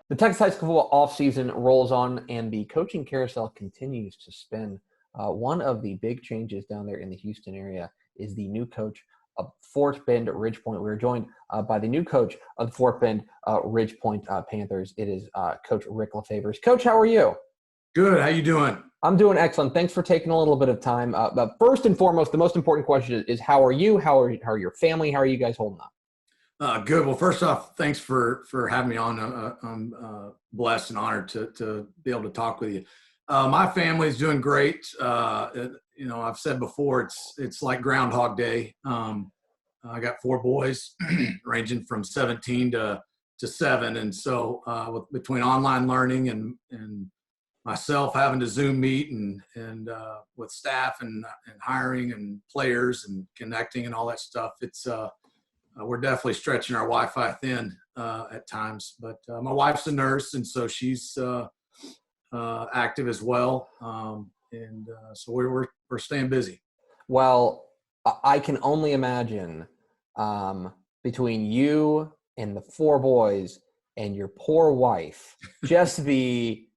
The Texas high school offseason rolls on, and the coaching carousel continues to spin. One of the big changes down there in the Houston area is the new coach of Fort Bend Ridge Point. We are joined by the new coach of the Fort Bend Ridge Point Panthers. It is Coach Rick LaFavers. Coach, how are you? Good. How you doing? I'm doing excellent. Thanks for taking a little bit of time. But first and foremost, the most important question is how are you? How are your family? How are you guys holding up? Good. Well, first off, thanks for having me on. I'm blessed and honored to be able to talk with you. My family's doing great. I've said before, it's like Groundhog Day. I got 4 boys, ranging from 17 to 7, and so between online learning and myself having to Zoom meet and with staff and hiring and players and connecting and all that stuff, it's we're definitely stretching our Wi-Fi thin at times. But my wife's a nurse, and so she's active as well, so we're staying busy. Well, I can only imagine between you and the 4 boys and your poor wife, just the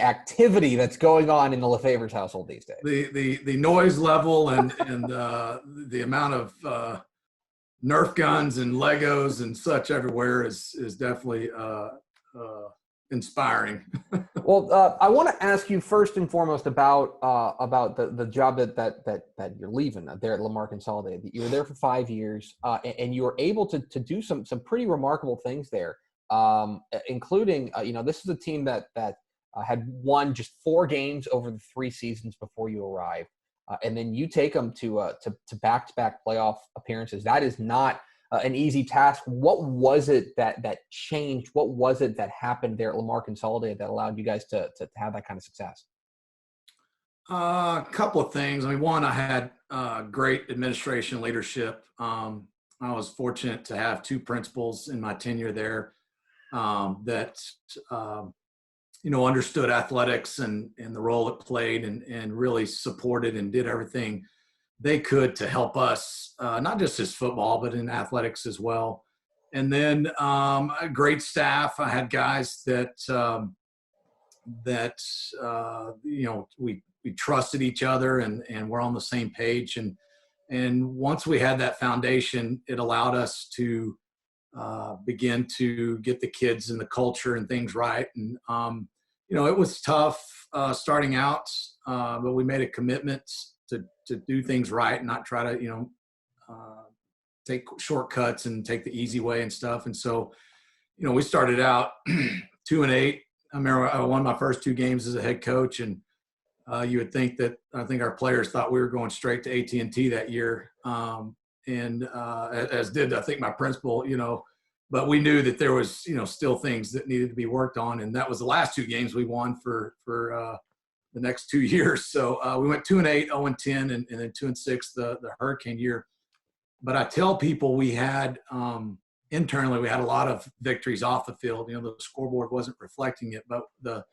activity that's going on in the LaFavers household these days. The noise level and the amount of Nerf guns and Legos and such everywhere is definitely inspiring. Well, I want to ask you first and foremost about the job that you're leaving there at Lamar Consolidated. You were there for 5 years, and you were able to do some pretty remarkable things there, including this is a team that had won just 4 games over the 3 seasons before you arrived. And then you take them to back-to-back playoff appearances. That is not an easy task. What was it that changed? What was it that happened there at Lamar Consolidated that allowed you guys to have that kind of success? A couple of things. I mean, one, I had great administration leadership. I was fortunate to have 2 principals in my tenure there that understood athletics and the role it played and really supported and did everything they could to help us, not just as football, but in athletics as well. And then a great staff. I had guys that we trusted each other and we're on the same page. And once we had that foundation, it allowed us to begin to get the kids and the culture and things right. And it was tough starting out, but we made a commitment to do things right and not try to take shortcuts and take the easy way and stuff. And so we started out 2-8. I remember I won my first 2 games as a head coach, and you would think that I think our players thought we were going straight to AT&T that year, and as did I think my principal. But we knew that there was, still things that needed to be worked on, and that was the last 2 games we won for the next 2 years. So we went 2-8, 0-10, and then 2-6 the hurricane year. But I tell people we had internally we had a lot of victories off the field. The scoreboard wasn't reflecting it, but the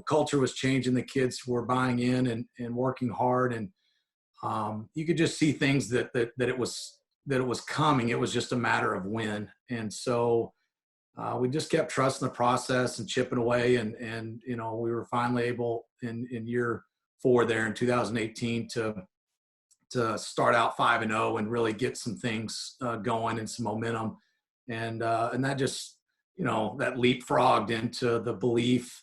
culture was changing. The kids were buying in and working hard, and you could just see things that it was coming. It was just a matter of when. And so we just kept trusting the process and chipping away. And we were finally able in year 4 there in 2018 to start out 5-0 and really get some things going and some momentum. And that just, that leapfrogged into the belief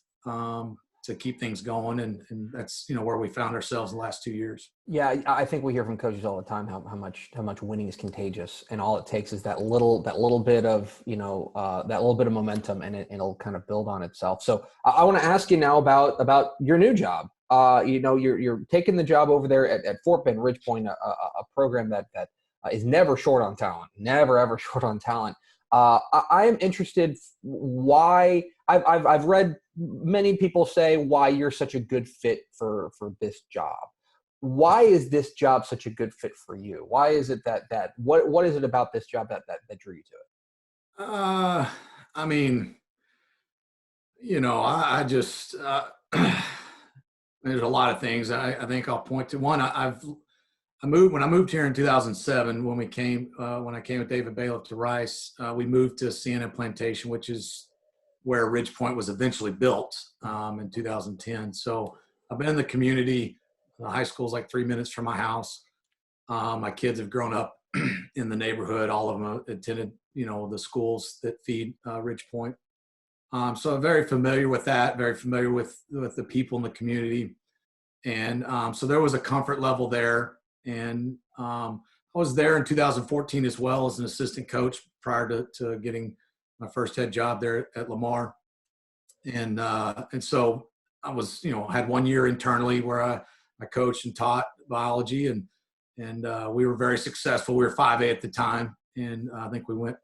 to keep things going, and that's where we found ourselves the last 2 years. Yeah, I think we hear from coaches all the time how much winning is contagious, and all it takes is that little bit of momentum, and it'll kind of build on itself. So I want to ask you now about your new job. You're taking the job over there at Fort Bend Ridge Point, a program that is never short on talent, never ever short on talent. I am interested why I've read many people say why you're such a good fit for this job. Why is this job such a good fit for you? Why is it that what is it about this job that drew you to it? I mean, I just there's a lot of things I think I'll point to. One, when I moved here in 2007, when I came with David Bailiff to Rice, we moved to Sienna Plantation, which is where Ridge Point was eventually built in 2010. So I've been in the community. The high school is like 3 minutes from my house. My kids have grown up in the neighborhood. All of them attended, the schools that feed Ridge Point. So I'm very familiar with that, very familiar with the people in the community. And so there was a comfort level there. And I was there in 2014 as well as an assistant coach prior to getting my first head job there at Lamar. And so I was, had 1 year internally where I coached and taught biology, and we were very successful. We were 5A at the time, and I think we went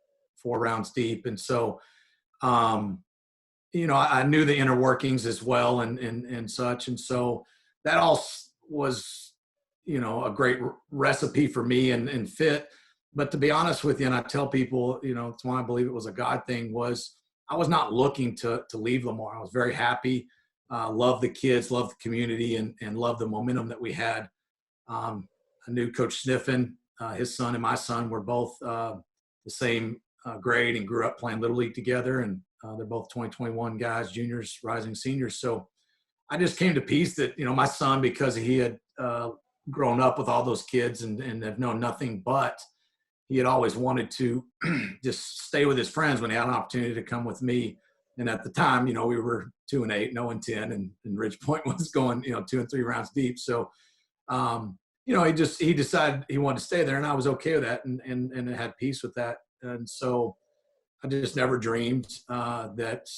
4 rounds deep. And so, I knew the inner workings as well and such. And so that all was, a great recipe for me and fit. But to be honest with you, and I tell people, it's why I believe it was a God thing, was I was not looking to leave Lamar. I was very happy, loved the kids, loved the community, and loved the momentum that we had. I knew Coach Sniffen, his son and my son were both the same grade and grew up playing Little League together. And they're both 2021 guys, juniors, rising seniors. So I just came to peace that, my son, because he had grown up with all those kids and have known nothing but, he had always wanted to just stay with his friends when he had an opportunity to come with me. And at the time, we were 2-8, 0-10, and Ridge Point was going, 2 and 3 rounds deep. So, he decided he wanted to stay there, and I was okay with that and had peace with that. And so I just never dreamed that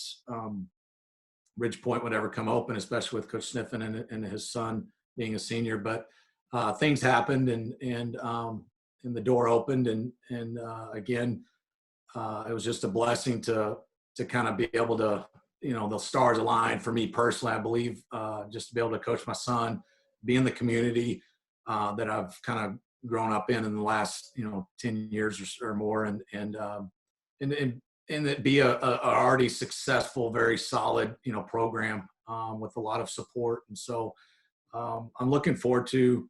Ridge Point would ever come open, especially with Coach Sniffen and his son being a senior. But things happened, and the door opened, and again, it was just a blessing to kind of be able to, the stars aligned for me personally. I believe just to be able to coach my son, be in the community that I've kind of grown up in the last 10 years or more, and it be a already successful, very solid program with a lot of support. And so I'm looking forward to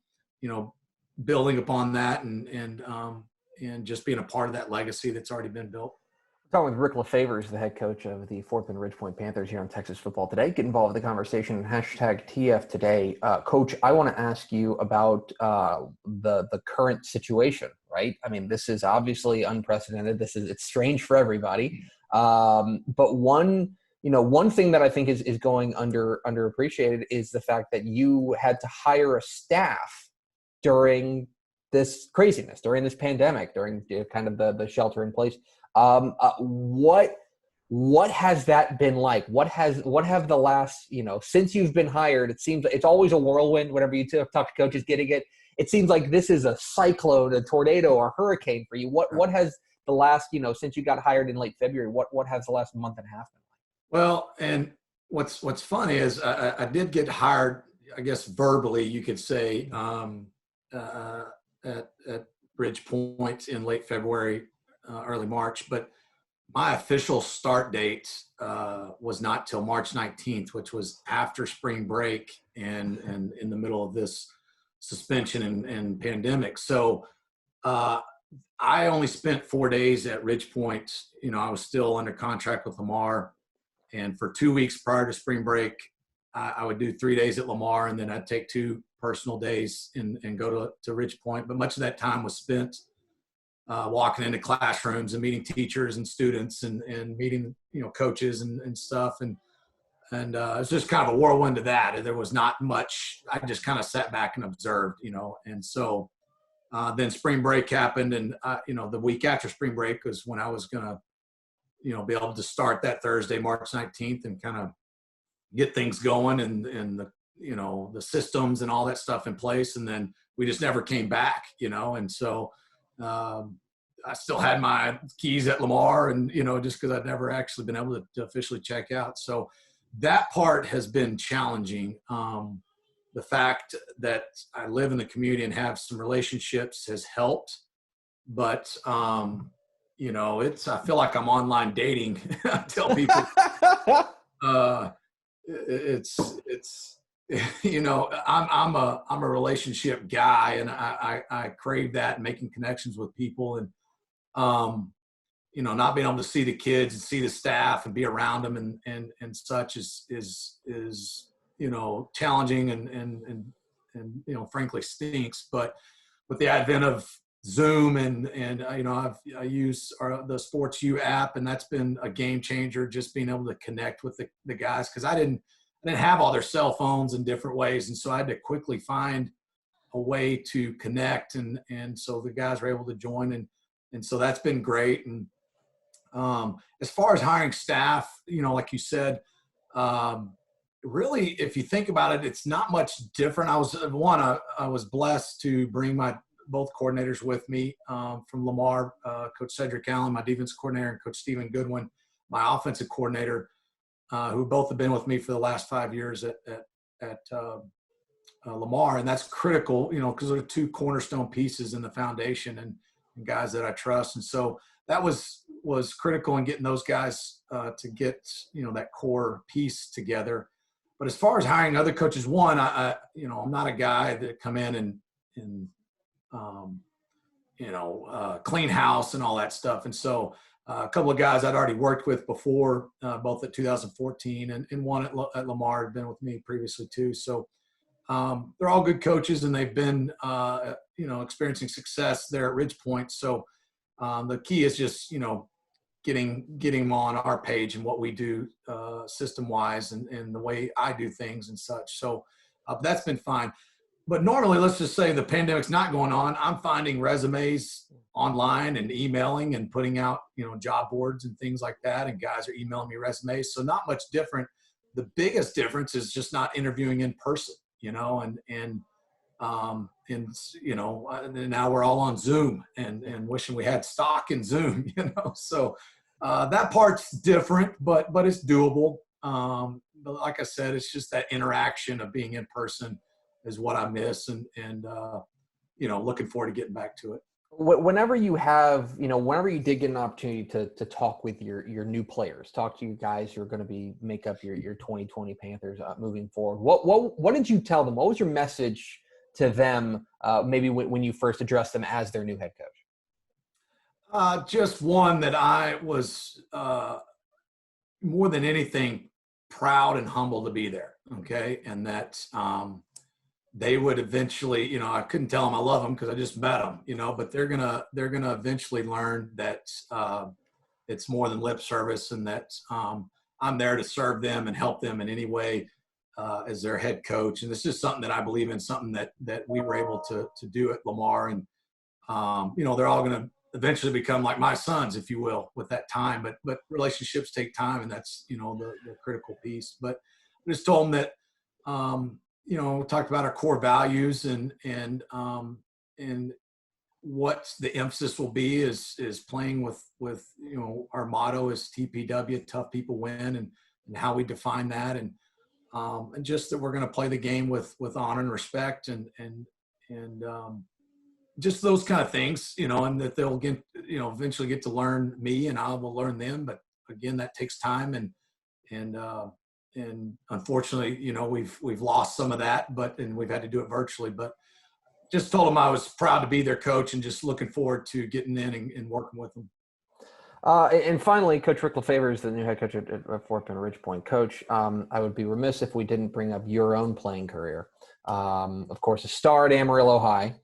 building upon that and just being a part of that legacy that's already been built. We're talking with Rick LaFavers, the head coach of the Fourth and Ridge Point Panthers here on Texas Football Today. Get involved with the conversation, #TF Today. Coach, I want to ask you about the current situation, right? I mean, this is obviously unprecedented. It's strange for everybody. But one thing that I think is going underappreciated is the fact that you had to hire a staff during this craziness, during this pandemic, during kind of the shelter in place. What has that been like? What have the last, since you've been hired, it seems it's always a whirlwind whenever you talk to coaches getting it. It seems like this is a cyclone, a tornado, or a hurricane for you. What has the last, since you got hired in late February, what has the last month and a half been like? Well, and what's funny is I did get hired, I guess verbally you could say, at Ridge Point in late February, early March, but my official start date was not till March 19th, which was after spring break and in the middle of this suspension and pandemic. So I only spent 4 days at Ridge Point. I was still under contract with Lamar, and for 2 weeks prior to spring break, I would do 3 days at Lamar, and then I'd take 2 personal days and go to Ridge Point. But much of that time was spent walking into classrooms and meeting teachers and students and meeting coaches and stuff, and it was just kind of a whirlwind of that. There was not much. I just kind of sat back and observed, and so then spring break happened, and the week after spring break was when I was gonna be able to start that Thursday, March 19th, and kind of get things going and the systems and all that stuff in place. And then we just never came back, and so I still had my keys at Lamar, and just because I'd never actually been able to officially check out. So that part has been challenging. The fact that I live in the community and have some relationships has helped, but I feel like I'm online dating. I tell people I'm a relationship guy, and I crave that, making connections with people. And not being able to see the kids and see the staff and be around them and such is challenging and frankly stinks. But with the advent of Zoom and I use the Sports U app, and that's been a game changer, just being able to connect with the guys, because I didn't have all their cell phones in different ways, and so I had to quickly find a way to connect, and so the guys were able to join, and so that's been great. And as far as hiring staff, like you said, really, if you think about it, it's not much different. I was blessed to bring both coordinators with me from Lamar, Coach Cedric Allen, my defense coordinator, and Coach Stephen Goodwin, my offensive coordinator, who both have been with me for the last 5 years at Lamar. And that's critical, because they're two cornerstone pieces in the foundation and guys that I trust. And so that was critical in getting those guys to get, that core piece together. But as far as hiring other coaches, I'm not a guy that come in and clean house and all that stuff. And so a couple of guys I'd already worked with before, both at 2014 and one at Lamar had been with me previously too. So they're all good coaches, and they've been, experiencing success there at Ridge Point. So the key is just, getting them on our page and what we do system-wise and the way I do things and such. So that's been fine. But normally, let's just say the pandemic's not going on, I'm finding resumes online and emailing and putting out, job boards and things like that, and guys are emailing me resumes. So not much different. The biggest difference is just not interviewing in person, and now we're all on Zoom and wishing we had stock in Zoom, So that part's different, but it's doable. But like I said, it's just that interaction of being in person is what I miss, and looking forward to getting back to it. Whenever you did get an opportunity to talk with your new players, talk to you guys who are going to make up your 2020 Panthers moving forward, what did you tell them? What was your message to them, maybe when you first addressed them as their new head coach? Just one, that I was more than anything proud and humble to be there. Okay. And that they would eventually, I couldn't tell them I love them because I just met them, but they're going to eventually learn that it's more than lip service, and that I'm there to serve them and help them in any way as their head coach. And this is something that I believe in, something that we were able to do at Lamar. And, they're all going to eventually become like my sons, if you will, with that time. But relationships take time, and that's, the critical piece. But I just told them that, we talked about our core values and what the emphasis will be is playing with our motto is TPW, tough people win, and how we define that, and just that we're going to play the game with honor and respect, and just those kind of things, and that they'll get, eventually get to learn me, and I will learn them. But again, that takes time, and unfortunately, we've lost some of that, and we've had to do it virtually. But just told them I was proud to be their coach, and just looking forward to getting in and working with them. And finally, Coach Rick LaFavers, the new head coach at Fort Bend Ridge Point. Coach, I would be remiss if we didn't bring up your own playing career. Of course, a star at Amarillo High,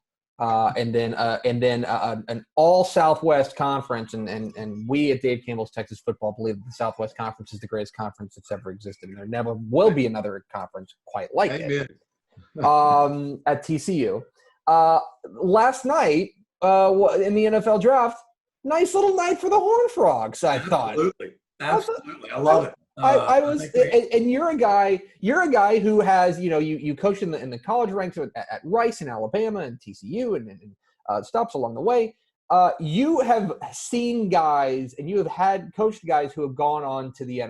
and then an all Southwest conference, and we at Dave Campbell's Texas Football believe that the Southwest Conference is the greatest conference that's ever existed, and there never will be another conference quite like it. At TCU, last night in the NFL draft, nice little night for the Horned Frogs, I thought. Absolutely, I love it. And you're a guy who has, you coached in the college ranks at Rice and Alabama and TCU and stops along the way. You have seen guys, and you have coached guys who have gone on to the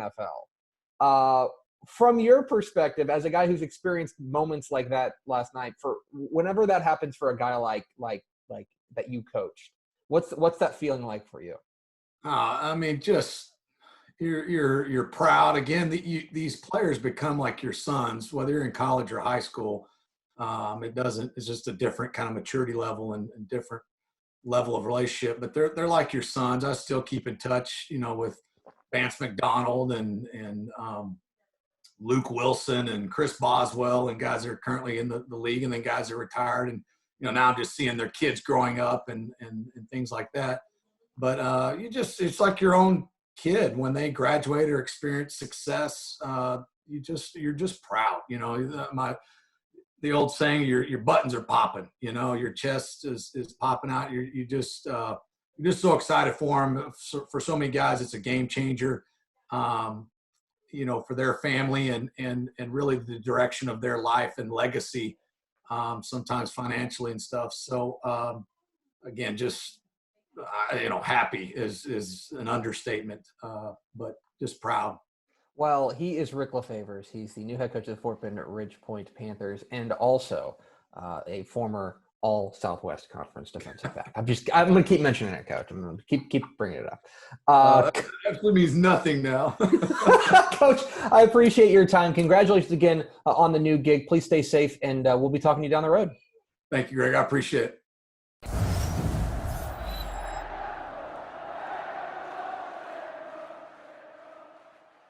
NFL. From your perspective, as a guy who's experienced moments like that last night, for whenever that happens for a guy like that you coached, what's that feeling like for you? I mean, just you're proud. Again, these players become like your sons, whether you're in college or high school. It's just a different kind of maturity level and different level of relationship, but they're like your sons. I still keep in touch, with Vance McDonald and Luke Wilson and Chris Boswell and guys that are currently in the league, and then guys that are retired, and now just seeing their kids growing up and things like that. But it's like your own kid when they graduate or experience success. You're just proud. The old saying, your buttons are popping. Your chest is popping out. You're just so excited for them. For so many guys, it's a game changer. For their family and really the direction of their life and legacy, sometimes financially and stuff. So again, just happy is an understatement, but just proud. Well, he is Rick LaFavers. He's the new head coach of the Fort Bend Ridge Point Panthers, and also a former All-Southwest Conference defensive back. I'm going to keep mentioning it, Coach. I'm going to keep bringing it up. That actually means nothing now. Coach, I appreciate your time. Congratulations again on the new gig. Please stay safe, and we'll be talking to you down the road. Thank you, Greg. I appreciate it.